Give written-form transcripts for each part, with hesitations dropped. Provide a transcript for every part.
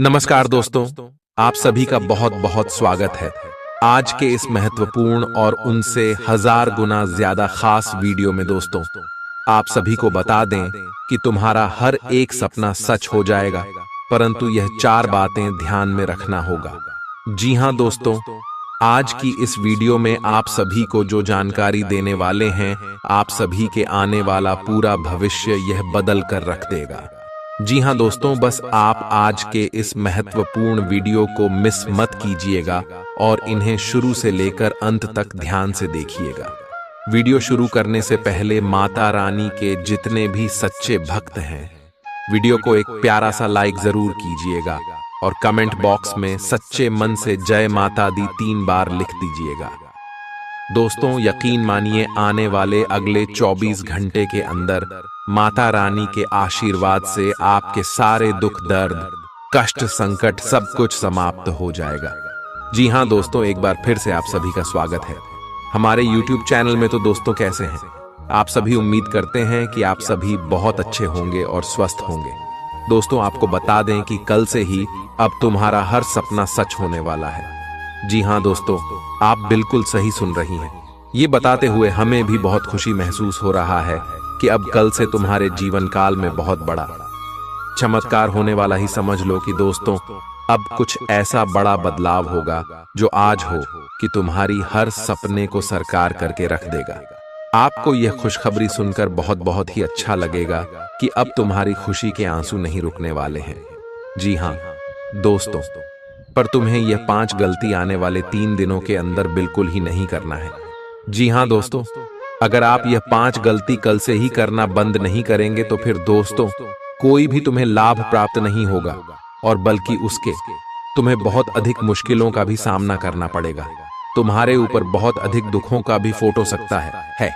नमस्कार दोस्तों, आप सभी का बहुत बहुत स्वागत है आज के इस महत्वपूर्ण और उनसे 1000 गुना ज्यादा खास वीडियो में। दोस्तों, आप सभी को बता दें कि तुम्हारा हर एक सपना सच हो जाएगा, परंतु यह 4 बातें ध्यान में रखना होगा। जी हां दोस्तों, आज की इस वीडियो में आप सभी को जो जानकारी देने वाले हैं, आप सभी के आने वाला पूरा भविष्य यह बदल कर रख देगा। जी हां दोस्तों, बस आप आज के इस महत्वपूर्ण वीडियो को मिस मत कीजिएगा और इन्हें शुरू से लेकर अंत तक ध्यान से देखिएगा। वीडियो शुरू करने से पहले माता रानी के जितने भी सच्चे भक्त हैं, वीडियो को एक प्यारा सा लाइक जरूर कीजिएगा और कमेंट बॉक्स में सच्चे मन से जय माता दी 3 बार लिख दीजिएगा। दोस्तों, यकीन मानिए, आने वाले अगले 24 घंटे के अंदर माता रानी के आशीर्वाद से आपके सारे दुख दर्द कष्ट संकट सब कुछ समाप्त हो जाएगा। जी हां दोस्तों, एक बार फिर से आप सभी का स्वागत है हमारे YouTube चैनल में। तो दोस्तों, कैसे हैं आप सभी? उम्मीद करते हैं कि आप सभी बहुत अच्छे होंगे और स्वस्थ होंगे। दोस्तों, आपको बता दें कि कल से ही अब तुम्हारा हर सपना सच होने वाला है। जी हां दोस्तों, आप बिल्कुल सही सुन रही हैं। ये बताते हुए हमें भी बहुत खुशी महसूस हो रहा है कि अब कल से तुम्हारे जीवन काल में बहुत बड़ा चमत्कार होने वाला ही समझ लो कि दोस्तों, अब कुछ ऐसा बड़ा बदलाव होगा जो आज हो कि तुम्हारी हर सपने को साकार करके रख देगा। आपको यह खुशखबरी सुनकर बहुत बहुत ही अच्छा लगेगा कि अब तुम्हारी खुशी के आंसू नहीं रुकने वाले हैं। जी हां दोस्तों, पर तुम्हें यह 5 गलती आने वाले 3 दिनों के अंदर बिल्कुल ही नहीं करना है। जी हां दोस्तों, अगर आप यह 5 गलती कल से ही करना बंद नहीं करेंगे तो फिर दोस्तों, कोई भी तुम्हें लाभ प्राप्त नहीं होगा और बल्कि उसके तुम्हें बहुत अधिक मुश्किलों का भी सामना करना पड़ेगा। तुम्हारे ऊपर बहुत अधिक दुखों का भी फोटो सकता है।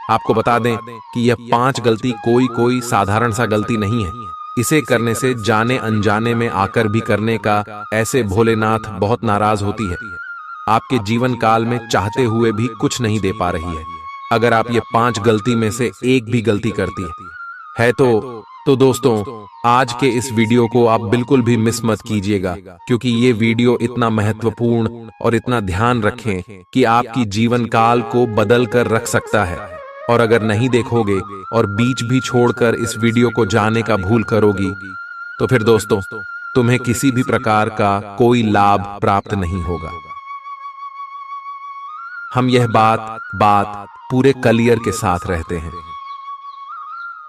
आपको बता दें कि यह 5 गलती कोई साधारण सा गलती नहीं है। इसे करने से जाने अनजाने में आकर भी करने का ऐसे भोलेनाथ बहुत नाराज होती है। आपके जीवन काल में चाहते हुए भी कुछ नहीं दे पा रही है। अगर आप ये 5 गलती में से एक भी गलती करती है तो दोस्तों, आज के इस वीडियो को आप बिल्कुल भी मिस मत कीजिएगा, क्योंकि ये वीडियो इतना महत्वपूर्ण और इतना ध्यान रखें कि आपकी जीवन काल को बदल कर रख सकता है। और अगर नहीं देखोगे और बीच भी छोड़कर इस वीडियो को जाने का भूल करोगी तो फिर दोस्तों, तुम्हें किसी भी प्रकार का कोई लाभ प्राप्त नहीं होगा। हम यह बात पूरे क्लियर के साथ रहते हैं।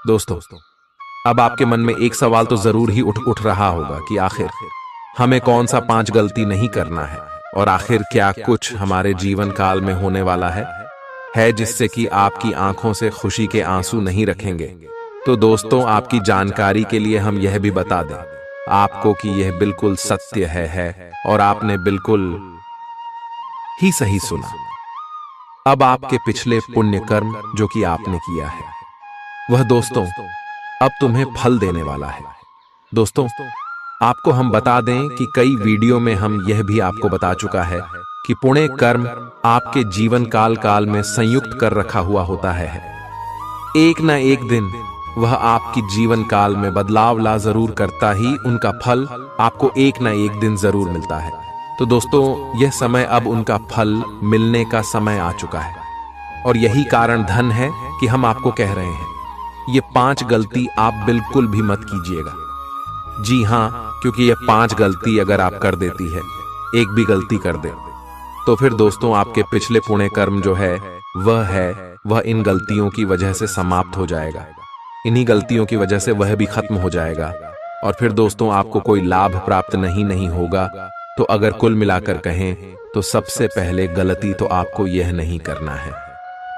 दोस्तों, अब आपके मन में एक सवाल तो जरूर ही उठ रहा होगा कि आखिर हमें कौन सा 5 गलती नहीं करना है और आखिर क्या कुछ हमारे जीवन काल में होने वाला है जिससे कि आपकी आंखों से खुशी के आंसू नहीं रखेंगे। तो दोस्तों, आपकी जानकारी के लिए हम यह भी बता दें आपको कि यह बिल्कुल सत्य है और आपने बिल्कुल ही सही सुना। अब आपके पिछले पुण्य कर्म जो कि आपने किया है, वह दोस्तों अब तुम्हें फल देने वाला है। दोस्तों, आपको हम बता दें कि कई वीडियो में हम यह भी आपको बता चुका है कि पुण्य कर्म आपके जीवन काल में संयुक्त कर रखा हुआ होता है। एक न एक दिन वह आपकी जीवन काल में बदलाव ला जरूर करता ही उनका फल आपको एक न एक दिन जरूर मिलता है। तो दोस्तों, यह समय अब उनका फल मिलने का समय आ चुका है और यही कारण धन है कि हम आपको कह रहे हैं ये 5 गलती आप बिल्कुल भी मत कीजिएगा। जी हां, क्योंकि ये 5 गलती अगर आप कर देती है, एक भी गलती कर दे, तो फिर दोस्तों आपके पिछले पुण्य कर्म जो है वह इन गलतियों की वजह से समाप्त हो जाएगा। इन्हीं गलतियों की वजह से वह भी खत्म हो जाएगा और फिर दोस्तों आपको कोई लाभ प्राप्त नहीं होगा। तो अगर कुल मिलाकर कहें तो सबसे पहले गलती तो आपको यह नहीं करना है,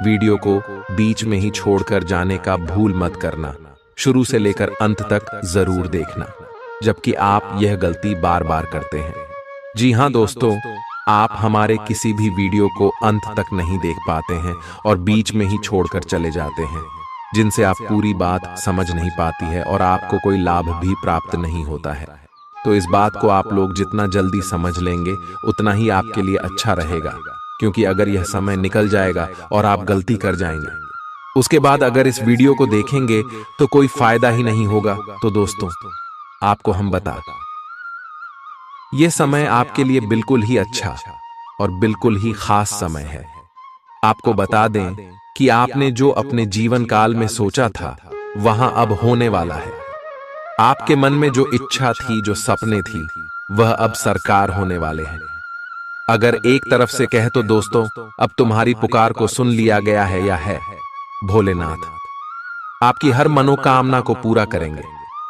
वीडियो को बीच में ही छोड़कर जाने का भूल मत करना, शुरू से लेकर अंत तक जरूर देखना, जबकि आप यह गलती बार बार करते हैं। जी हां दोस्तों, आप हमारे किसी भी वीडियो को अंत तक नहीं देख पाते हैं और बीच में ही छोड़कर चले जाते हैं, जिनसे आप पूरी बात समझ नहीं पाती है और आपको कोई लाभ भी प्राप्त नहीं होता है। तो इस बात को आप लोग जितना जल्दी समझ लेंगे उतना ही आपके लिए अच्छा रहेगा, क्योंकि अगर यह समय निकल जाएगा और आप गलती कर जाएंगे, उसके बाद अगर इस वीडियो को देखेंगे तो कोई फायदा ही नहीं होगा। तो दोस्तों, आपको हम बता ये समय आपके लिए बिल्कुल ही अच्छा और बिल्कुल ही खास समय है। आपको बता दें कि आपने जो अपने जीवन काल में सोचा था वहां अब होने वाला है। आपके मन में जो इच्छा थी, जो सपने थी, वह अब साकार होने वाले हैं। अगर एक तरफ से कहे तो दोस्तों, अब तुम्हारी पुकार को सुन लिया गया है या है। भोलेनाथ आपकी हर मनोकामना को पूरा करेंगे,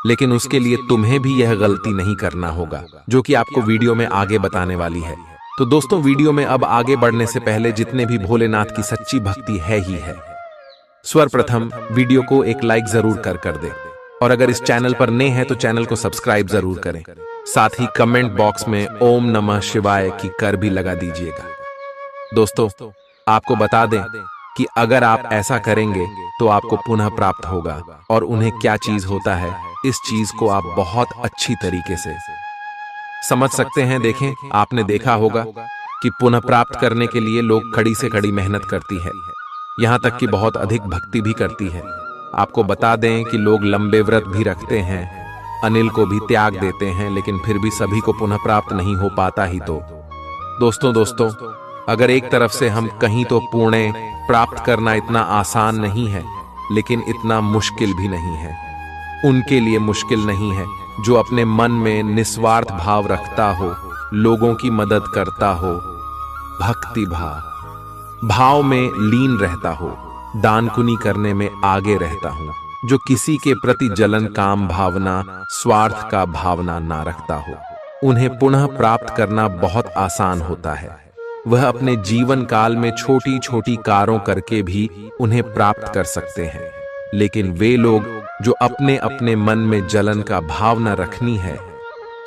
लेकिन उसके लिए तुम्हें भी यह गलती नहीं करना होगा जो कि आपको वीडियो में आगे बताने वाली है। तो दोस्तों, वीडियो में अब आगे बढ़ने से पहले जितने भी भोलेनाथ की सच्ची भक्ति है ही है, सर्वप्रथम वीडियो को एक लाइक जरूर कर दे, और अगर इस चैनल पर नए हैं तो चैनल को सब्सक्राइब जरूर करें। साथ ही कमेंट बॉक्स में ओम नमः शिवाय की कर भी लगा दीजिएगा। दोस्तों, आपको बता दें कि अगर आप ऐसा करेंगे तो आपको पुनः प्राप्त होगा, और उन्हें क्या चीज होता है इस चीज को आप बहुत अच्छी तरीके से समझ सकते हैं। देखें, आपने देखा होगा कि पुनः प्राप्त करने के लिए लोग कड़ी से कड़ी मेहनत करती है, यहां तक कि बहुत अधिक भक्ति भी करती है। आपको बता दें कि लोग लंबे व्रत भी रखते हैं, अनिल को भी त्याग देते हैं, लेकिन फिर भी सभी को पुनः प्राप्त नहीं हो पाता ही। तो दोस्तों, अगर एक तरफ से हम कहीं तो पुण्य प्राप्त करना इतना आसान नहीं है, लेकिन इतना मुश्किल भी नहीं है। उनके लिए मुश्किल नहीं है जो अपने मन में निस्वार्थ भाव रखता हो, लोगों की मदद करता हो, भक्ति भाव में लीन रहता हो, दान पुण्य करने में आगे रहता हूं, जो किसी के प्रति जलन, काम भावना, स्वार्थ का भावना ना रखता हो। उन्हें पुनः प्राप्त करना बहुत आसान होता है। वह अपने जीवन काल में छोटी छोटी कारों करके भी उन्हें प्राप्त कर सकते हैं, लेकिन वे लोग जो अपने अपने मन में जलन का भावना रखनी है,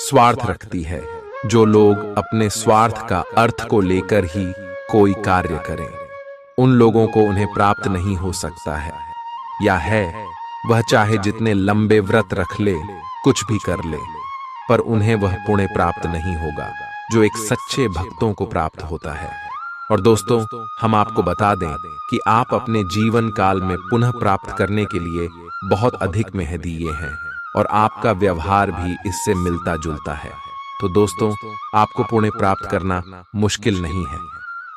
स्वार्थ रखती है, जो लोग अपने स्वार्थ का अर्थ को लेकर ही कोई कार्य करें, उन लोगों को उन्हें प्राप्त नहीं हो सकता है, या है वह चाहे जितने लंबे व्रत रख ले, कुछ भी कर ले, पर उन्हें वह पुण्य प्राप्त नहीं होगा जो एक सच्चे भक्तों को प्राप्त होता है। और दोस्तों, हम आपको बता दें कि आप अपने जीवन काल में पुनः प्राप्त करने के लिए बहुत अधिक मेहनत दिए हैं, और आपका व्यवहार भी इससे मिलता जुलता है। तो दोस्तों, आपको पुण्य प्राप्त करना मुश्किल नहीं है।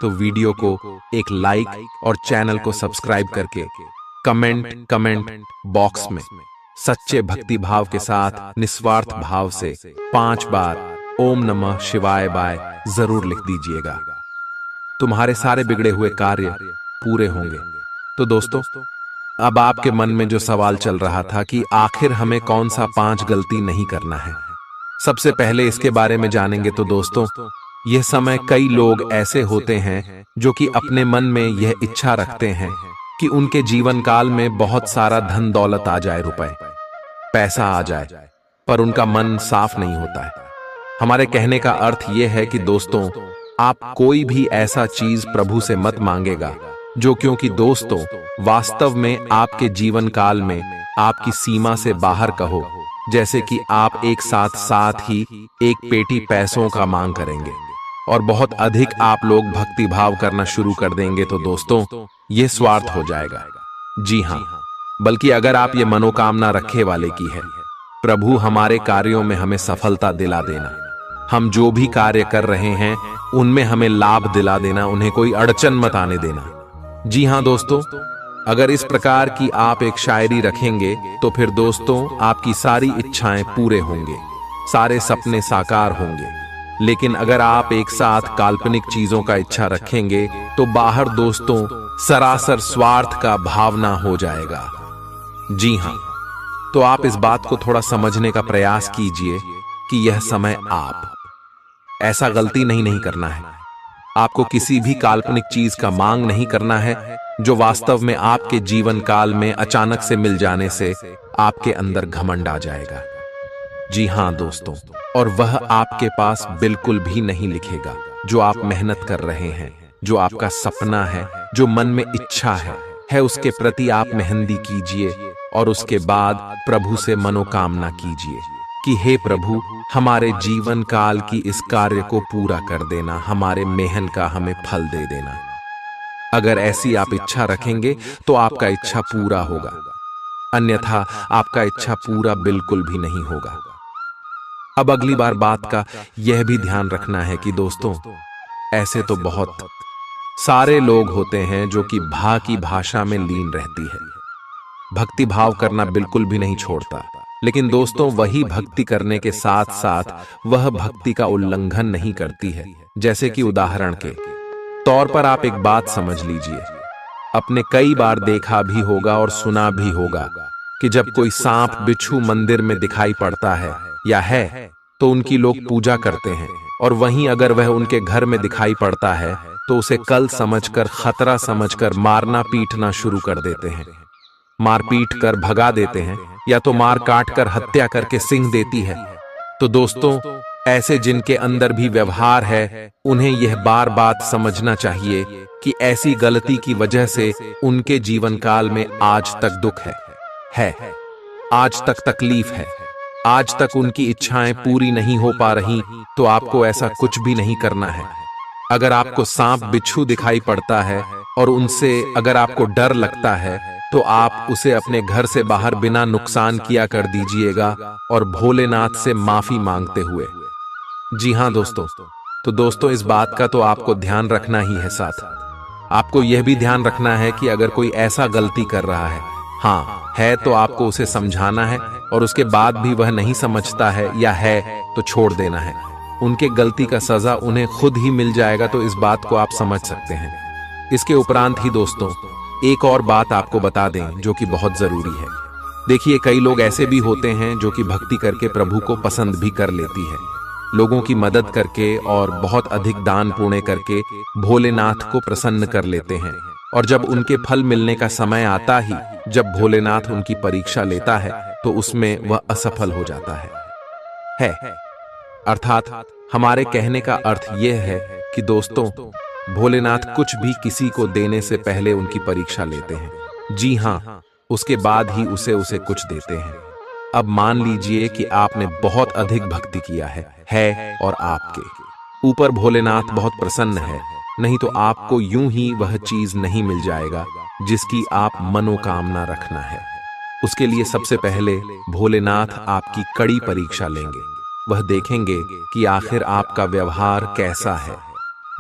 तो वीडियो को एक लाइक और चैनल को सब्सक्राइब करके कमेंट बॉक्स में सच्चे भक्ति भाव के साथ निस्वार्थ भाव से 5 बार ओम नमः शिवाय बाय जरूर लिख दीजिएगा। तुम्हारे सारे बिगड़े हुए कार्य पूरे होंगे। तो दोस्तों, अब आपके मन में जो सवाल चल रहा था कि आखिर हमें कौन सा 5 गलती नहीं करना है, सबसे पहले इसके बारे में जानेंगे। तो दोस्तों, यह समय कई लोग ऐसे होते हैं जो कि अपने मन में यह इच्छा रखते हैं कि उनके जीवन काल में बहुत सारा धन दौलत आ जाए, रुपए पैसा आ जाए, पर उनका मन साफ नहीं होता है। हमारे कहने का अर्थ यह है कि दोस्तों, आप कोई भी ऐसा चीज प्रभु से मत मांगेगा जो, क्योंकि दोस्तों वास्तव में आपके जीवन काल में आपकी सीमा से बाहर कहो, जैसे कि आप एक साथ ही एक पेटी पैसों का मांग करेंगे और बहुत अधिक आप लोग भक्ति भाव करना शुरू कर देंगे। तो दोस्तों, ये स्वार्थ हो जाएगा। जी हाँ, बल्कि अगर आप ये मनोकामना रखे वाले की है, प्रभु हमारे कार्यों में हमें सफलता दिला देना, हम जो भी कार्य कर रहे हैं उनमें हमें लाभ दिला देना, उन्हें कोई अड़चन मत आने देना। जी हाँ दोस्तों, अगर इस प्रकार की आप एक शायरी रखेंगे तो फिर दोस्तों आपकी सारी इच्छाएं पूरे होंगे, सारे सपने साकार होंगे। लेकिन अगर आप एक साथ काल्पनिक चीजों का इच्छा रखेंगे तो बाहर दोस्तों सरासर स्वार्थ का भावना हो जाएगा। जी हाँ, तो आप इस बात को थोड़ा समझने का प्रयास कीजिए कि यह समय आप ऐसा गलती नहीं करना है। आपको किसी भी काल्पनिक चीज का मांग नहीं करना है जो वास्तव में आपके जीवन काल में अचानक से मिल जाने से आपके अंदर घमंड आ जाएगा। जी हाँ दोस्तों, और वह आपके पास बिल्कुल भी नहीं लिखेगा जो आप मेहनत कर रहे हैं, जो आपका सपना है, जो मन में इच्छा है उसके प्रति आप मेहंदी कीजिए और उसके बाद प्रभु से मनोकामना कीजिए कि हे प्रभु, हमारे जीवन काल की इस कार्य को पूरा कर देना, हमारे मेहनत का हमें फल दे देना। अगर ऐसी आप इच्छा रखेंगे तो आपका इच्छा पूरा होगा, अन्यथा आपका इच्छा पूरा बिल्कुल भी नहीं होगा। अब अगली बार बात का यह भी ध्यान रखना है कि दोस्तों, ऐसे तो बहुत सारे लोग होते हैं जो कि भा की भाषा में लीन रहती है, भक्ति भाव करना बिल्कुल भी नहीं छोड़ता, लेकिन दोस्तों वही भक्ति करने के साथ साथ वह भक्ति का उल्लंघन नहीं करती है। जैसे कि उदाहरण के तौर पर आप एक बात समझ लीजिए, आपने कई बार देखा भी होगा और सुना भी होगा कि जब कोई सांप बिच्छू मंदिर में दिखाई पड़ता है या है तो उनकी लोग पूजा करते हैं, और वहीं अगर वह उनके घर में दिखाई पड़ता है तो उसे कल समझकर, खतरा समझकर मारना पीटना शुरू कर देते हैं, मार पीट कर भगा देते हैं, या तो मार काट कर हत्या करके सिंह देती है। तो दोस्तों, ऐसे जिनके अंदर भी व्यवहार है, उन्हें यह बार बात समझना चाहिए कि ऐसी गलती की वजह से उनके जीवन काल में आज तक दुख है, आज तक तकलीफ है, आज तक उनकी इच्छाएं पूरी नहीं हो पा रही। तो आपको ऐसा कुछ भी नहीं करना है। अगर आपको सांप बिच्छू दिखाई पड़ता है और उनसे अगर आपको डर लगता है तो आप उसे अपने घर से बाहर बिना नुकसान किया कर दीजिएगा, और भोलेनाथ से माफी मांगते हुए। जी हां दोस्तों, तो दोस्तों इस बात का तो आपको ध्यान रखना ही है। साथ आपको यह भी ध्यान रखना है कि अगर कोई ऐसा गलती कर रहा है, है तो आपको उसे समझाना है, और उसके बाद भी वह नहीं समझता है या है तो छोड़ देना है। उनके गलती का सजा उन्हें खुद ही मिल जाएगा, तो इस बात को आप समझ सकते हैं। इसके उपरांत ही दोस्तों एक और बात आपको बता दें जो कि बहुत जरूरी है। देखिए, कई लोग ऐसे भी होते हैं जो कि भक्ति करके प्रभु को पसंद भी कर लेती है, लोगों की मदद करके और बहुत अधिक दान पुण्य करके भोलेनाथ को प्रसन्न कर लेते हैं, और जब उनके फल मिलने का समय आता ही, जब भोलेनाथ उनकी परीक्षा लेता है तो उसमें वह असफल हो जाता है। अर्थात हमारे कहने का अर्थ यह है कि दोस्तों, भोलेनाथ कुछ भी किसी को देने से पहले उनकी परीक्षा लेते हैं। जी हां, उसके बाद ही उसे कुछ देते हैं। अब मान लीजिए कि आपने बहुत अधिक भक्ति किया है और आपके ऊपर भोलेनाथ बहुत प्रसन्न है, नहीं तो आपको यूं ही वह चीज नहीं मिल जाएगा जिसकी आप मनोकामना रखना है। उसके लिए सबसे पहले भोलेनाथ आपकी कड़ी परीक्षा लेंगे। वह देखेंगे कि आखिर आपका व्यवहार कैसा है।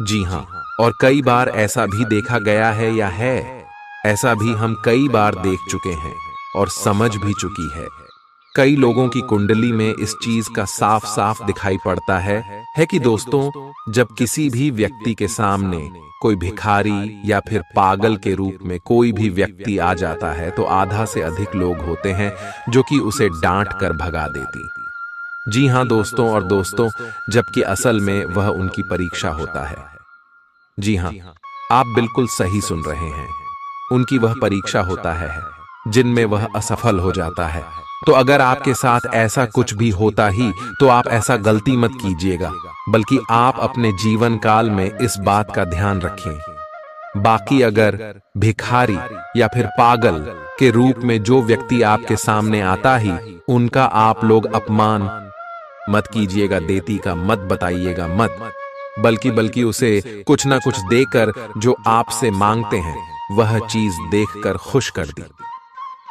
जी हां, और कई बार ऐसा भी देखा गया है या है, ऐसा भी हम कई बार देख चुके हैं और समझ भी चुकी है। कई लोगों की कुंडली में इस चीज का साफ साफ दिखाई पड़ता है कि दोस्तों, जब किसी भी व्यक्ति के सामने कोई भिखारी या फिर पागल के रूप में कोई भी व्यक्ति आ जाता है तो आधा से अधिक लोग होते हैं जो कि उसे डांट कर भगा देती। जी हां दोस्तों, और दोस्तों, जबकि असल में वह उनकी परीक्षा होता है। जी हां, आप बिल्कुल सही सुन रहे हैं, उनकी वह परीक्षा होता है जिनमें वह असफल हो जाता है। तो अगर आपके साथ ऐसा कुछ भी होता ही तो आप ऐसा गलती मत कीजिएगा, बल्कि आप अपने जीवन काल में इस बात का ध्यान रखें। बाकी अगर भिखारी या फिर पागल के रूप में जो व्यक्ति आपके सामने आता ही, उनका आप लोग अपमान मत कीजिएगा, देती का मत बताइएगा मत, बल्कि उसे कुछ ना कुछ देकर जो आपसे मांगते हैं वह चीज देखकर खुश कर दी,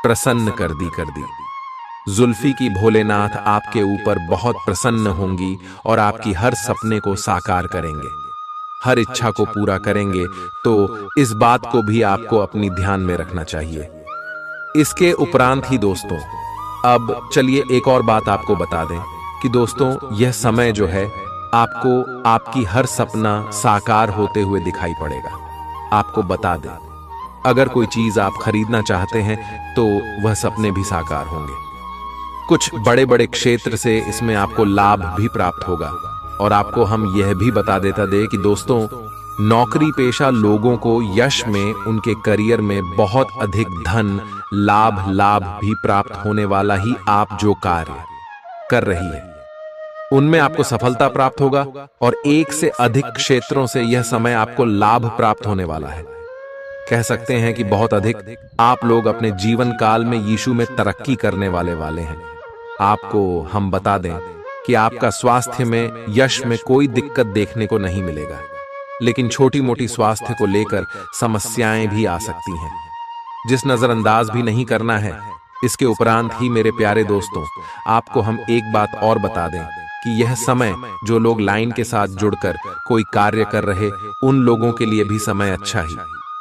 प्रसन्न कर दी। जुल्फी की भोलेनाथ आपके ऊपर बहुत प्रसन्न होंगी और आपकी हर सपने को साकार करेंगे, हर इच्छा को पूरा करेंगे। तो इस बात को भी आपको अपनी ध्यान में रखना चाहिए। इसके उपरांत ही दोस्तों, अब चलिए एक और बात आपको बता दें कि दोस्तों, यह समय जो है आपको आपकी हर सपना साकार होते हुए दिखाई पड़ेगा। आपको बता दें, अगर कोई चीज आप खरीदना चाहते हैं तो वह सपने भी साकार होंगे। कुछ बड़े बड़े क्षेत्र से इसमें आपको लाभ भी प्राप्त होगा। और आपको हम यह भी बता देता दे कि दोस्तों, नौकरी पेशा लोगों को यश में, उनके करियर में बहुत अधिक धन लाभ भी प्राप्त होने वाला ही आप जो कार्य कर रही है उनमें आपको सफलता प्राप्त होगा, और एक से अधिक क्षेत्रों से यह समय आपको लाभ प्राप्त होने वाला है। कह सकते हैं कि बहुत अधिक आप लोग अपने जीवन काल में यीशु में तरक्की करने वाले हैं। आपको हम बता दें कि आपका स्वास्थ्य में, यश में कोई दिक्कत देखने को नहीं मिलेगा, लेकिन छोटी मोटी स्वास्थ्य को लेकर समस्याएं भी आ सकती हैं, जिस नजरअंदाज भी नहीं करना है। इसके उपरांत ही मेरे प्यारे दोस्तों, आपको हम एक बात और बता दें कि यह समय जो लोग लाइन के साथ जुड़कर कोई कार्य कर रहे, उन लोगों के लिए भी समय अच्छा ही।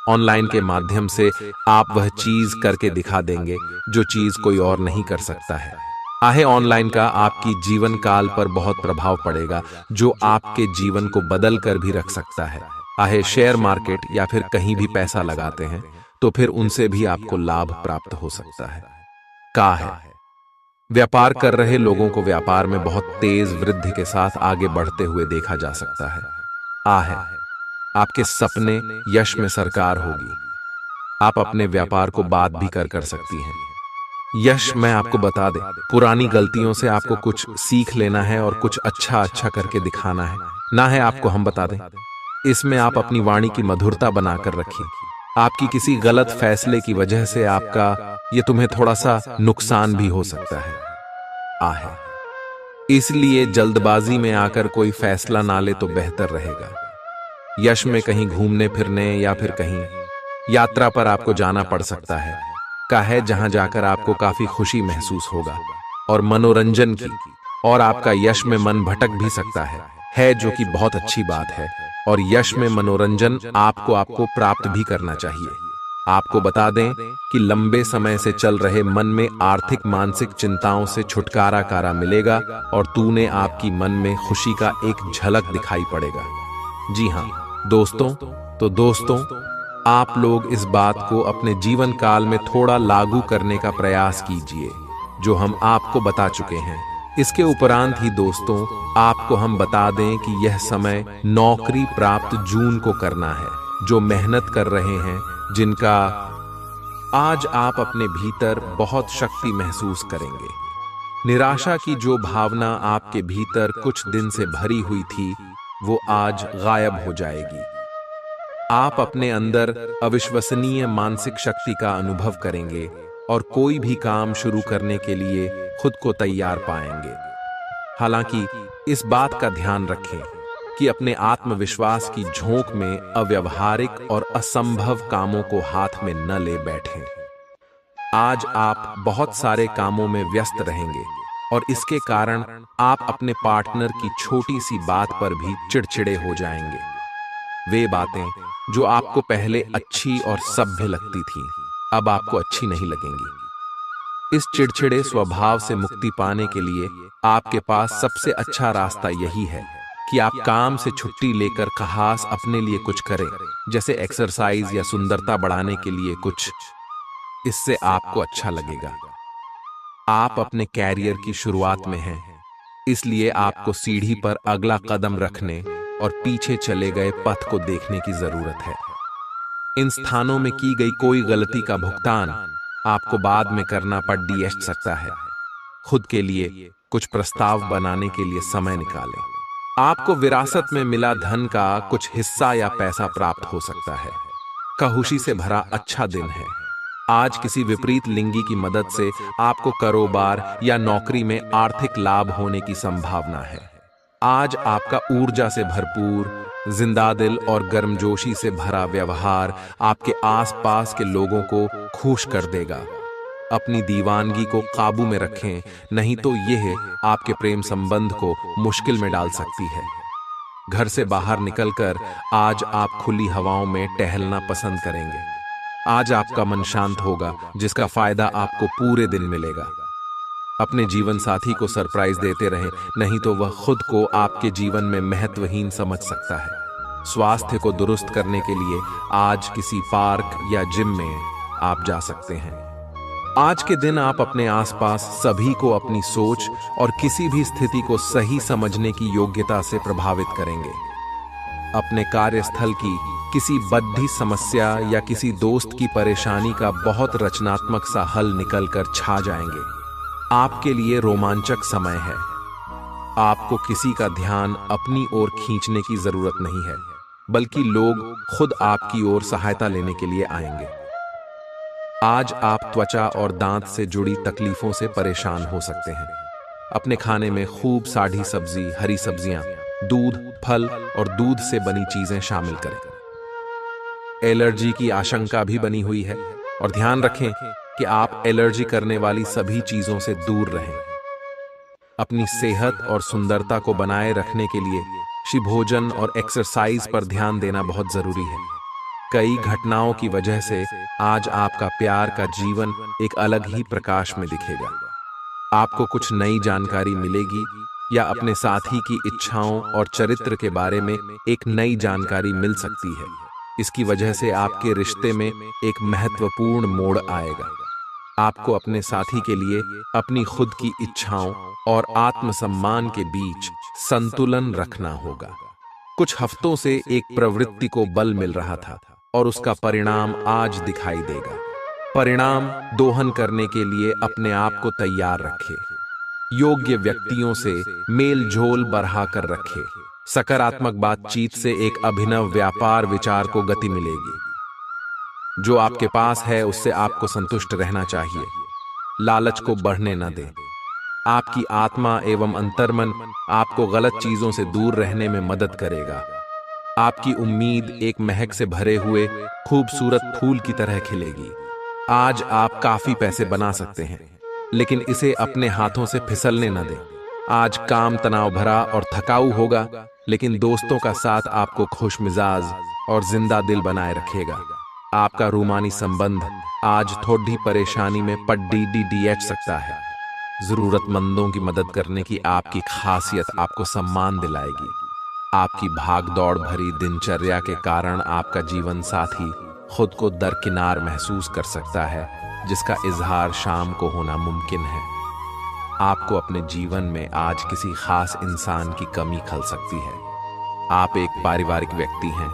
ऑनलाइन के माध्यम से आप वह चीज करके दिखा देंगे जो चीज कोई और नहीं कर सकता है। आहे ऑनलाइन का आपकी जीवन काल पर बहुत प्रभाव पड़ेगा, जो आपके जीवन को बदल कर भी रख सकता है। आहे शेयर मार्केट या फिर कहीं भी पैसा लगाते हैं तो फिर उनसे भी आपको लाभ प्राप्त हो सकता है। का है व्यापार कर रहे लोगों को व्यापार में बहुत तेज वृद्धि के साथ आगे बढ़ते हुए देखा जा सकता है। आ है आपके सपने यश में सरकार होगी। आप अपने व्यापार को बात भी कर सकती हैं। यश मैं आपको बता दें, पुरानी गलतियों से आपको कुछ सीख लेना है और कुछ अच्छा करके दिखाना है, ना है आपको हम बता दें। इसमें आप अपनी वाणी की मधुरता बनाकर रखें। आपकी किसी गलत फैसले की वजह से आपका ये तुम्हें थोड़ा सा नुकसान भी हो सकता है। आहे इसलिए जल्दबाजी में आकर कोई फैसला ना ले तो बेहतर रहेगा। यश में कहीं घूमने फिरने या फिर कहीं यात्रा पर आपको जाना पड़ सकता है, का है जहां जाकर आपको काफी खुशी महसूस होगा और मनोरंजन की, और आपका यश में मन भटक भी सकता है जो कि बहुत अच्छी बात है। और यश में मनोरंजन आपको प्राप्त भी करना चाहिए। आपको बता दें कि लंबे समय से चल रहे मन में आर्थिक मानसिक चिंताओं से छुटकारा मिलेगा और तूने आपकी मन में खुशी का एक झलक दिखाई पड़ेगा। जी हाँ दोस्तों, आप लोग इस बात को अपने जीवन काल में थोड़ा लागू करने का प्रयास कीजिए, जो हम आपको बता चुके हैं। इसके उपरांत ही दोस्तों, आपको हम बता दें कि यह समय नौकरी प्राप्त जून को करना है। जो मेहनत कर रहे हैं, जिनका आज आप अपने भीतर बहुत शक्ति महसूस करेंगे। निराशा की जो भावना आपके भीतर कुछ दिन से भरी हुई थी, वो आज गायब हो जाएगी। आप अपने अंदर अविश्वसनीय मानसिक शक्ति का अनुभव करेंगे और कोई भी काम शुरू करने के लिए खुद को तैयार पाएंगे। हालांकि इस बात का ध्यान रखें कि अपने आत्मविश्वास की झोंक में अव्यावहारिक और असंभव कामों को हाथ में न ले बैठें। आज आप बहुत सारे कामों में व्यस्त रहेंगे और इसके कारण आप अपने पार्टनर की छोटी सी बात पर भी चिड़चिड़े हो जाएंगे। वे बातें जो आपको पहले अच्छी और सभ्य लगती थीं, अब आपको अच्छी नहीं लगेंगी। इस चिड़चिड़े स्वभाव से मुक्ति पाने के लिए आपके पास सबसे अच्छा रास्ता यही है कि आप काम से छुट्टी लेकर खास अपने लिए कुछ करें, जैसे एक्सरसाइज या सुंदरता बढ़ाने के लिए कुछ। इससे आपको अच्छा लगेगा। आप अपने कैरियर की शुरुआत में हैं, इसलिए आपको सीढ़ी पर अगला कदम रखने और पीछे चले गए पथ को देखने की जरूरत है। इन स्थानों में की गई कोई गलती का भुगतान आपको बाद में करना पड़ सकता है। खुद के लिए कुछ प्रस्ताव बनाने के लिए समय निकालें। आपको विरासत में मिला धन का कुछ हिस्सा या पैसा प्राप्त हो सकता है। खुशी से भरा अच्छा दिन है। आज किसी विपरीत लिंगी की मदद से आपको कारोबार या नौकरी में आर्थिक लाभ होने की संभावना है। आज आपका ऊर्जा से भरपूर, जिंदा दिल और गर्मजोशी से भरा व्यवहार आपके आसपास के लोगों को खुश कर देगा। अपनी दीवानगी को काबू में रखें, नहीं तो यह आपके प्रेम संबंध को मुश्किल में डाल सकती है। घर से बाहर निकलकर आज आप खुली हवाओं में टहलना पसंद करेंगे। आज आपका मन शांत होगा, जिसका फायदा आपको पूरे दिन मिलेगा। अपने जीवन साथी को सरप्राइज देते रहें, नहीं तो वह खुद को आपके जीवन में महत्वहीन समझ सकता है। स्वास्थ्य को दुरुस्त करने के लिए आज किसी पार्क या जिम में आप जा सकते हैं। आज के दिन आप अपने आसपास सभी को अपनी सोच और किसी भी स्थिति को सही समझने की योग्यता से प्रभावित करेंगे। अपने कार्यस्थल की किसी बद्धी समस्या या किसी दोस्त की परेशानी का बहुत रचनात्मक सा हल निकलकर छा जाएंगे। आपके लिए रोमांचक समय है। आपको किसी का ध्यान अपनी ओर खींचने की जरूरत नहीं है, बल्कि लोग खुद आपकी ओर सहायता लेने के लिए आएंगे। आज आप त्वचा और दांत से जुड़ी तकलीफों से परेशान हो सकते हैं। अपने खाने में खूब साड़ी सब्जी, हरी सब्जियां, दूध, फल और दूध से बनी चीजें शामिल करें। एलर्जी की आशंका भी बनी हुई है और ध्यान रखें कि आप एलर्जी करने वाली सभी चीजों से दूर रहें। अपनी सेहत और सुंदरता को बनाए रखने के लिए भोजन और एक्सरसाइज पर ध्यान देना बहुत जरूरी है। कई घटनाओं की वजह से आज आपका प्यार का जीवन एक अलग ही प्रकाश में दिखेगा। आपको कुछ नई जानकारी मिलेगी या अपने साथी की इच्छाओं और चरित्र के बारे में एक नई जानकारी मिल सकती है। इसकी वजह से आपके रिश्ते में एक महत्वपूर्ण मोड़ आएगा। आपको अपने साथी के लिए अपनी खुद की इच्छाओं और आत्मसम्मान के बीच संतुलन रखना होगा। कुछ हफ्तों से एक प्रवृत्ति को बल मिल रहा था और उसका परिणाम आज दिखाई देगा। परिणाम दोहन करने के लिए अपने आप को तैयार रखें। योग्य व्यक्तियों से मेल झोल बढ़ा कर रखें। सकारात्मक बातचीत से एक अभिनव व्यापार विचार को गति मिलेगी। जो आपके पास है उससे आपको संतुष्ट रहना चाहिए। लालच को बढ़ने न दें। आपकी आत्मा एवं अंतर्मन आपको गलत चीजों से दूर रहने में मदद करेगा। आपकी उम्मीद एक महक से भरे हुए खूबसूरत फूल की तरह खिलेगी। आज आप काफी पैसे बना सकते हैं, लेकिन इसे अपने हाथों से फिसलने न दें। आज काम तनाव भरा और थकाऊ होगा, लेकिन दोस्तों का साथ आपको खुशमिजाज और जिंदा दिल बनाए रखेगा। आपका रूमानी संबंध आज थोड़ी परेशानी में पड़ सकता है। जरूरतमंदों की मदद करने की आपकी खासियत आपको सम्मान दिलाएगी। आपकी भागदौड़ भरी दिनचर्या के कारण आपका जीवन साथी खुद को दरकिनार महसूस कर सकता है, जिसका इजहार शाम को होना मुमकिन है। आपको अपने जीवन में आज किसी खास इंसान की कमी खल सकती है। आप एक पारिवारिक व्यक्ति हैं।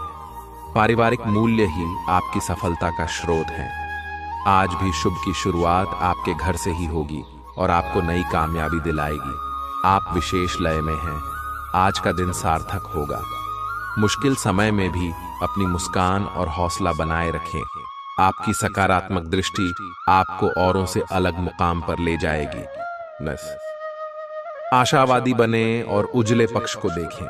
पारिवारिक मूल्य ही आपकी सफलता का स्रोत है। आज भी शुभ की शुरुआत आपके घर से ही होगी और आपको नई कामयाबी दिलाएगी। आप विशेष लय में हैं। आज का दिन सार्थक होगा। मुश्किल समय में भी अपनी मुस्कान और हौसला बनाए रखें। आपकी सकारात्मक दृष्टि आपको औरों से अलग मुकाम पर ले जाएगी। आशावादी बने और उजले पक्ष को देखें।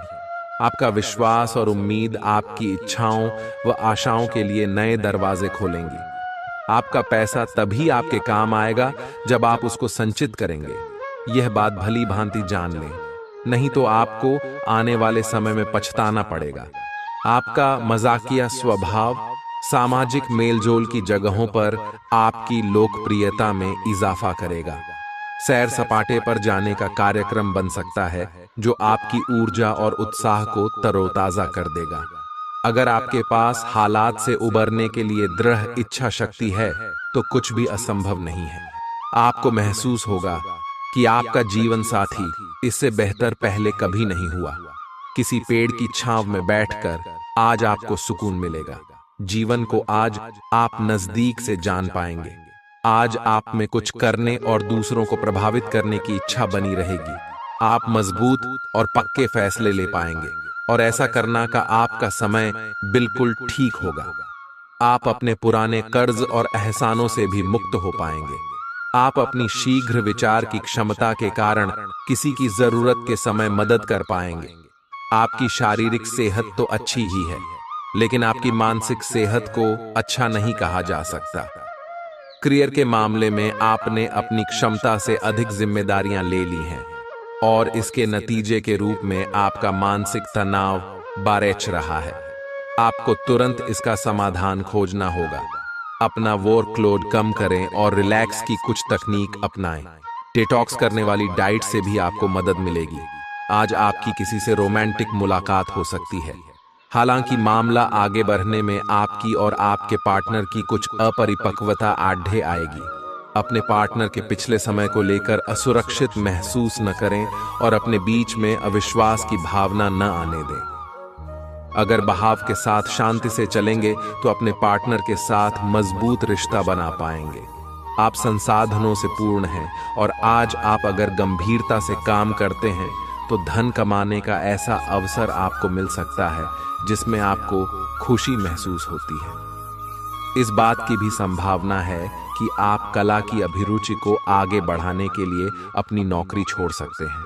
आपका विश्वास और उम्मीद आपकी इच्छाओं व आशाओं के लिए नए दरवाजे खोलेंगी। आपका पैसा तभी आपके काम आएगा जब आप उसको संचित करेंगे। यह बात भली भांति जान लें, नहीं तो आपको आने वाले समय में पछताना पड़ेगा। आपका मजाकिया स्वभाव सामाजिक मेलजोल की जगहों पर आपकी लोकप्रियता में इजाफा करेगा। सैर सपाटे पर जाने का कार्यक्रम बन सकता है, जो आपकी ऊर्जा और उत्साह को तरोताजा कर देगा। अगर आपके पास हालात से उबरने के लिए दृढ़ इच्छा शक्ति है तो कुछ भी असंभव नहीं है। आपको महसूस होगा कि आपका जीवन साथी इससे बेहतर पहले कभी नहीं हुआ। किसी पेड़ की छांव में बैठकर आज आपको सुकून मिलेगा। जीवन को आज आप नजदीक से जान पाएंगे। आज आप में कुछ करने और दूसरों को प्रभावित करने की इच्छा बनी रहेगी। आप मजबूत और पक्के फैसले ले पाएंगे और ऐसा करना का आपका समय बिल्कुल ठीक होगा। आप अपने पुराने कर्ज और एहसानों से भी मुक्त हो पाएंगे। आप अपनी शीघ्र विचार की क्षमता के कारण किसी की जरूरत के समय मदद कर पाएंगे। आपकी शारीरिक सेहत तो अच्छी ही है, लेकिन आपकी मानसिक सेहत को अच्छा नहीं कहा जा सकता। करियर के मामले में आपने अपनी क्षमता से अधिक जिम्मेदारियां ले ली हैं और इसके नतीजे के रूप में आपका मानसिक तनाव बढ़ रहा है। आपको तुरंत इसका समाधान खोजना होगा। अपना वर्कलोड कम करें और रिलैक्स की कुछ तकनीक अपनाएं। डिटॉक्स करने वाली डाइट से भी आपको मदद मिलेगी। आज आपकी किसी से रोमांटिक मुलाकात हो सकती है। हालांकि मामला आगे बढ़ने में आपकी और आपके पार्टनर की कुछ अपरिपक्वता आढ़े आएगी। अपने पार्टनर के पिछले समय को लेकर असुरक्षित महसूस न करें और अपने बीच में अविश्वास की भावना न आने दें। अगर बहाव के साथ शांति से चलेंगे तो अपने पार्टनर के साथ मजबूत रिश्ता बना पाएंगे। आप संसाधनों से पूर्ण हैं और आज आप अगर गंभीरता से काम करते हैं तो धन कमाने का ऐसा अवसर आपको मिल सकता है जिसमें आपको खुशी महसूस होती है। इस बात की भी संभावना है कि आप कला की अभिरुचि को आगे बढ़ाने के लिए अपनी नौकरी छोड़ सकते हैं।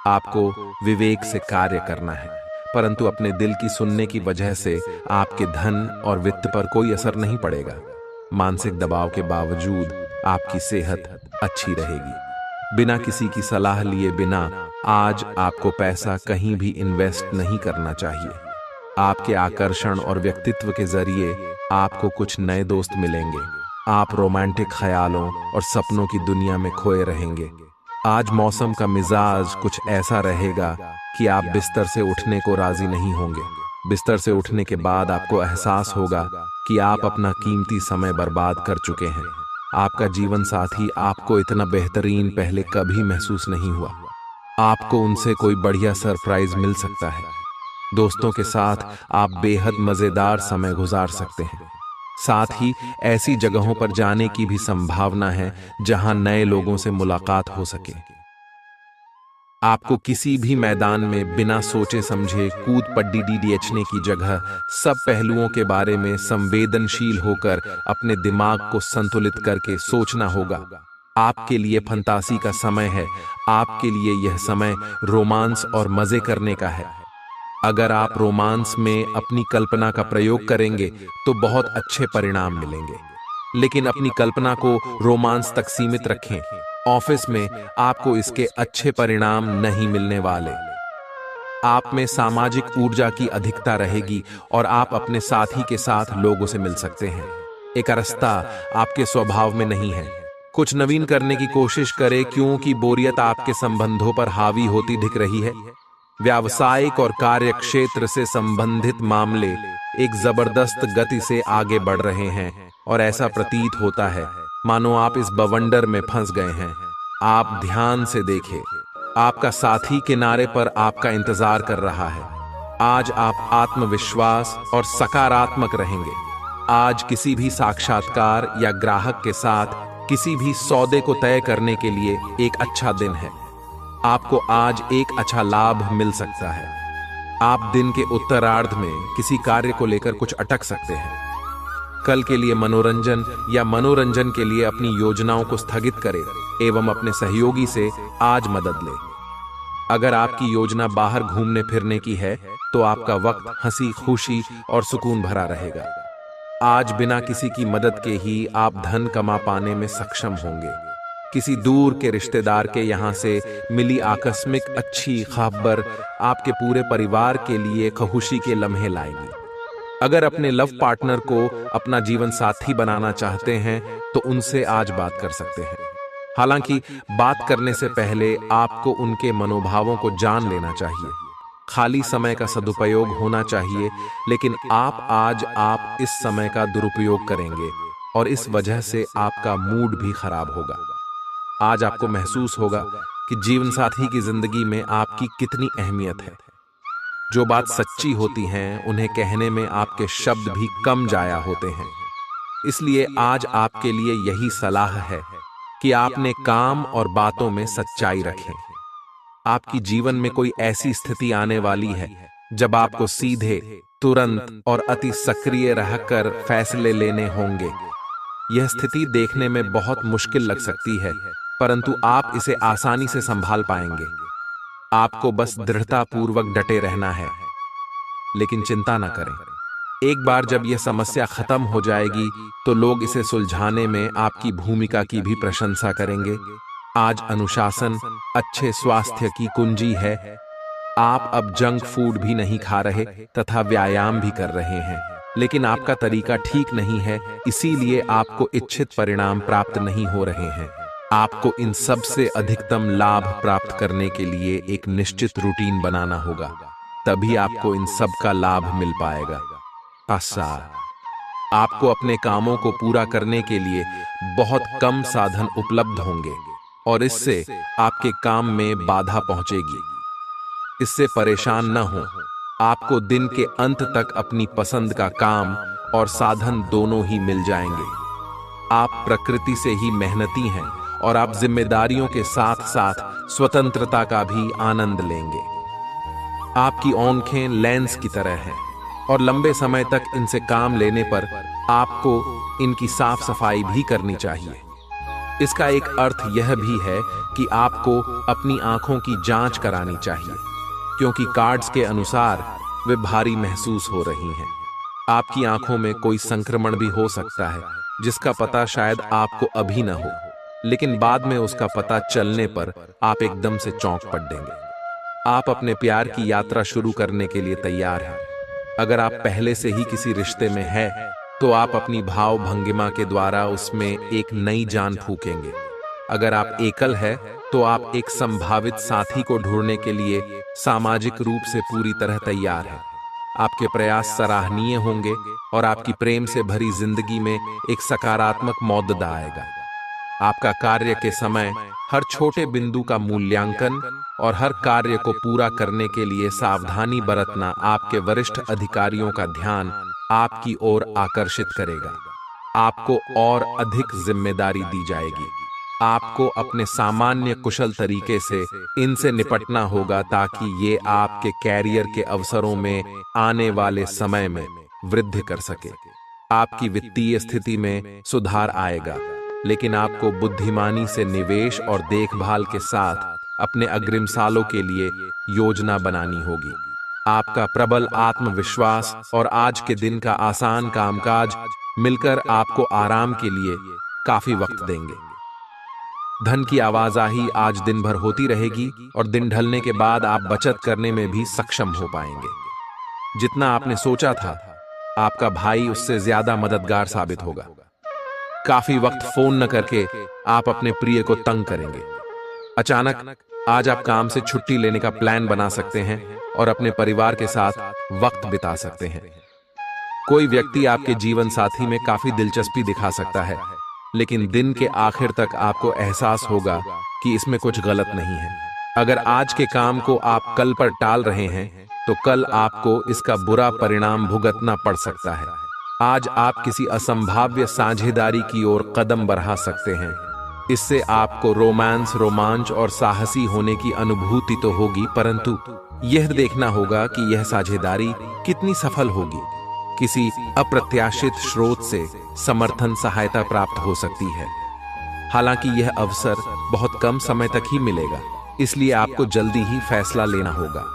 आपको विवेक से कार्य करना है, परंतु अपने दिल की सुनने की वजह से आपके धन और वित्त पर कोई असर नहीं पड़ेगा। मानसिक दबाव के बावजूद आपकी सेहत अच्छी रहेगी। बिना किसी की सलाह लिए बिना आज आपको पैसा कहीं भी इन्वेस्ट नहीं करना चाहिए। आपके आकर्षण और व्यक्तित्व के जरिए आपको कुछ नए दोस्त मिलेंगे। आप रोमांटिक ख्यालों और सपनों की दुनिया में खोए रहेंगे। आज मौसम का मिजाज कुछ ऐसा रहेगा कि आप बिस्तर से उठने को राजी नहीं होंगे। बिस्तर से उठने के बाद आपको एहसास होगा कि आप अपना कीमती समय बर्बाद कर चुके हैं। आपका जीवन साथी आपको इतना बेहतरीन पहले कभी महसूस नहीं हुआ। आपको उनसे कोई बढ़िया सरप्राइज मिल सकता है। दोस्तों के साथ आप बेहद मजेदार समय गुजार सकते हैं। साथ ही ऐसी जगहों पर जाने की भी संभावना है जहां नए लोगों से मुलाकात हो सके। आपको किसी भी मैदान में बिना सोचे समझे कूद पड्डी डीडीएचने की जगह सब पहलुओं के बारे में संवेदनशील होकर अपने दिमाग को संतुलित करके सोचना होगा। आपके लिए फंतासी का समय है। आपके लिए यह समय रोमांस और मजे करने का है। अगर आप रोमांस में अपनी कल्पना का प्रयोग करेंगे तो बहुत अच्छे परिणाम मिलेंगे, लेकिन अपनी कल्पना को रोमांस तक सीमित रखें। ऑफिस में आपको इसके अच्छे परिणाम नहीं मिलने वाले। आप में सामाजिक ऊर्जा की अधिकता रहेगी और आप अपने साथी के साथ लोगों से मिल सकते हैं। एकरसता आपके स्वभाव में नहीं है। कुछ नवीन करने की कोशिश करें क्योंकि बोरियत आपके संबंधों पर हावी होती दिख रही है। व्यावसायिक और कार्य क्षेत्र से संबंधित मामले एक जबरदस्त गति से आगे बढ़ रहे हैं और ऐसा प्रतीत होता है मानो आप इस बवंडर में फंस गए हैं। आप ध्यान से देखें, आपका साथी किनारे पर आपका इंतजार कर रहा है। आज आप आत्मविश्वास और सकारात्मक रहेंगे। आज किसी भी साक्षात्कार या ग्राहक के साथ किसी भी सौदे को तय करने के लिए एक अच्छा दिन है। आपको आज एक अच्छा लाभ मिल सकता है। आप दिन के उत्तरार्ध में किसी कार्य को लेकर कुछ अटक सकते हैं। कल के लिए मनोरंजन या मनोरंजन के लिए अपनी योजनाओं को स्थगित करें एवं अपने सहयोगी से आज मदद लें। अगर आपकी योजना बाहर घूमने फिरने की है तो आपका वक्त हंसी खुशी और सुकून भरा रहेगा। आज बिना किसी की मदद के ही आप धन कमा पाने में सक्षम होंगे। किसी दूर के रिश्तेदार के यहाँ से मिली आकस्मिक अच्छी खबर आपके पूरे परिवार के लिए खुशी के लम्हे लाएगी। अगर अपने लव पार्टनर को अपना जीवन साथी बनाना चाहते हैं तो उनसे आज बात कर सकते हैं। हालांकि बात करने से पहले आपको उनके मनोभावों को जान लेना चाहिए। खाली समय का सदुपयोग होना चाहिए, लेकिन आप इस समय का दुरुपयोग करेंगे और इस वजह से आपका मूड भी खराब होगा। आज आपको महसूस होगा कि जीवन साथी की जिंदगी में आपकी कितनी अहमियत है। जो बात सच्ची होती हैं उन्हें कहने में आपके शब्द भी कम जाया होते हैं। इसलिए आज आपके लिए यही सलाह है कि आपने काम और बातों में सच्चाई रखें। आपकी जीवन में कोई ऐसी स्थिति आने वाली है जब आपको सीधे, तुरंत और अति सक्रिय रहकर फैसले लेने होंगे। यह स्थिति देखने में बहुत मुश्किल लग सकती है, परंतु आप इसे आसानी से संभाल पाएंगे। आपको बस दृढ़तापूर्वक डटे रहना है, लेकिन चिंता न करें। एक बार जब यह समस्या खत्म हो जाएगी तो लोग इसे सुलझाने में आपकी भूमिका की भी प्रशंसा करेंगे। आज अनुशासन अच्छे स्वास्थ्य की कुंजी है। आप अब जंक फूड भी नहीं खा रहे तथा व्यायाम भी कर रहे हैं, लेकिन आपका तरीका ठीक नहीं है, इसीलिए आपको इच्छित परिणाम प्राप्त नहीं हो रहे हैं। आपको इन सब से अधिकतम लाभ प्राप्त करने के लिए एक निश्चित रूटीन बनाना होगा, तभी आपको इन सब का लाभ मिल पाएगा। आपको अपने कामों को पूरा करने के लिए बहुत कम साधन उपलब्ध होंगे और इससे आपके काम में बाधा पहुंचेगी। इससे परेशान न हो। आपको दिन के अंत तक अपनी पसंद का काम और साधन दोनों ही मिल जाएंगे। आप प्रकृति से ही मेहनती हैं और आप जिम्मेदारियों के साथ साथ स्वतंत्रता का भी आनंद लेंगे। आपकी आंखें लेंस की तरह हैं और लंबे समय तक इनसे काम लेने पर आपको इनकी साफ सफाई भी करनी चाहिए। इसका एक अर्थ यह भी है कि आपको अपनी आंखों की जांच करानी चाहिए, क्योंकि कार्ड्स के अनुसार वे भारी महसूस हो रही हैं। आपकी आंखों में कोई संक्रमण भी हो सकता है जिसका पता शायद आपको अभी न हो। लेकिन बाद में उसका पता चलने पर आप एकदम से चौंक पड़ेंगे। आप अपने प्यार की यात्रा शुरू करने के लिए तैयार हैं। अगर आप पहले से ही किसी रिश्ते में हैं, तो आप अपनी भाव भंगिमा के द्वारा उसमें एक नई जान फूकेंगे। अगर आप एकल है, तो आप एक संभावित साथी को ढूंढने के लिए सामाजिक रूप से पूरी तरह तैयार हैं। आपके प्रयास सराहनीय होंगे और आपकी प्रेम से भरी जिंदगी में एक सकारात्मक मौजदा आएगा। आपका कार्य के समय हर छोटे बिंदु का मूल्यांकन और हर कार्य को पूरा करने के लिए सावधानी बरतना आपके वरिष्ठ अधिकारियों का ध्यान आपकी ओर आकर्षित करेगा। आपको और अधिक जिम्मेदारी दी जाएगी। आपको अपने सामान्य कुशल तरीके से इनसे निपटना होगा ताकि ये आपके कैरियर के अवसरों में आने वाले समय में वृद्धि कर सके। आपकी वित्तीय स्थिति में सुधार आएगा, लेकिन आपको बुद्धिमानी से निवेश और देखभाल के साथ अपने अग्रिम सालों के लिए योजना बनानी होगी। आपका प्रबल आत्मविश्वास और आज के दिन का आसान कामकाज मिलकर आपको आराम के लिए काफी वक्त देंगे। धन की आवाजाही आज दिन भर होती रहेगी और दिन ढलने के बाद आप बचत करने में भी सक्षम हो पाएंगे। जितना आपने सोचा था, आपका भाई उससे ज्यादा मददगार साबित होगा। काफी वक्त फोन न करके आप अपने प्रिय को तंग करेंगे। अचानक आज आप काम से छुट्टी लेने का प्लान बना सकते हैं और अपने परिवार के साथ वक्त बिता सकते हैं। कोई व्यक्ति आपके जीवन साथी में काफी दिलचस्पी दिखा सकता है, लेकिन दिन के आखिर तक आपको एहसास होगा कि इसमें कुछ गलत नहीं है। अगर आज के काम को आप कल पर टाल रहे हैं, तो कल आपको इसका बुरा परिणाम भुगतना पड़ सकता है। आज आप किसी असंभाव्य साझेदारी की ओर कदम बढ़ा सकते हैं। इससे आपको रोमांच और साहसी होने की अनुभूति तो होगी, परंतु यह देखना होगा कि यह साझेदारी कितनी सफल होगी। किसी अप्रत्याशित स्रोत से समर्थन सहायता प्राप्त हो सकती है। हालांकि यह अवसर बहुत कम समय तक ही मिलेगा, इसलिए आपको जल्दी ही फैसला लेना होगा।